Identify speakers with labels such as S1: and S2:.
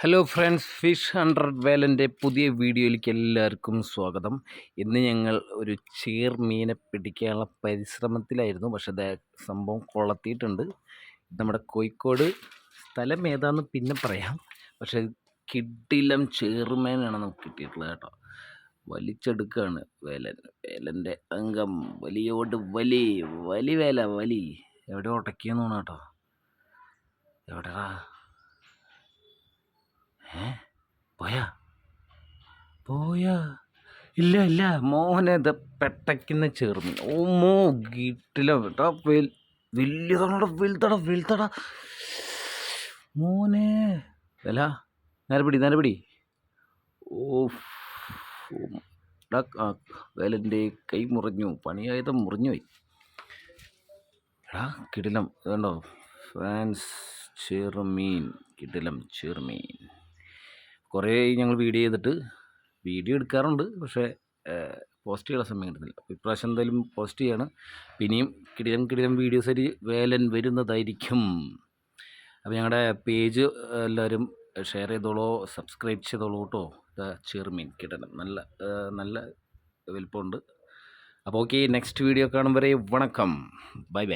S1: Hello friends, fish 100 വേലൻ്റെ പുതിയ വീഡിയോയിലേക്ക് എല്ലാവർക്കും സ്വാഗതം. ഇന്ന് ഞങ്ങൾ ഒരു മീനെ പിടിക്കാനുള്ള പരിശ്രമത്തിലായിരുന്നു. പക്ഷേ സംഭവം കൊളത്തിയിട്ടുണ്ട്. നമ്മുടെ കോഴിക്കോട് സ്ഥലം ഏതാന്ന് പിന്നെ പറയാം. പക്ഷേ കിടിലം ചേറുമീനാണ് നമുക്ക് കിട്ടിയിട്ടുള്ളത് കേട്ടോ. വലിച്ചെടുക്കുകയാണ് വേലൻ്റെ അംഗം. വലിയോട് വലി എവിടെ ഉടക്കിയെന്ന് തോന്നാം കേട്ടോ. എവിടെടാ? പോയാ ഇല്ല മോഹനത് പെട്ടയ്ക്കുന്ന ചേർന്ന് ഓമോ ഗീട്ടില കേട്ടോ. വലുതട മോനെ. നേരെ പിടി. ഓ, വേലൻ്റെ കൈ മുറിഞ്ഞു, പണിയായുധം മുറിഞ്ഞുപോയി. കിടിലം കണ്ടോ ഫ്രാൻസ് ചെറുമീൻ, കിടിലം ചെറുമീൻ. കുറേ ഞങ്ങൾ വീഡിയോ എടുക്കാറുണ്ട്, പക്ഷേ പോസ്റ്റ് ചെയ്യാൻ സമയം കിട്ടുന്നില്ല. അപ്പോൾ ഇപ്രാവശ്യം എന്തായാലും പോസ്റ്റ് ചെയ്യാണ്. പിന്നെയും കിടിലം വീഡിയോസ് ആയിട്ട് വേലൻ വരുന്നതായിരിക്കും. അപ്പോൾ ഞങ്ങളുടെ പേജ് എല്ലാവരും ഷെയർ ചെയ്തോളൂ, സബ്സ്ക്രൈബ് ചെയ്തോളൂ കേട്ടോ. ചെറുമീൻ കിടണം, നല്ല വലിപ്പമുണ്ട്. അപ്പോൾ ഓക്കെ, നെക്സ്റ്റ് വീഡിയോ കാണും വരെ വണക്കം, ബൈ.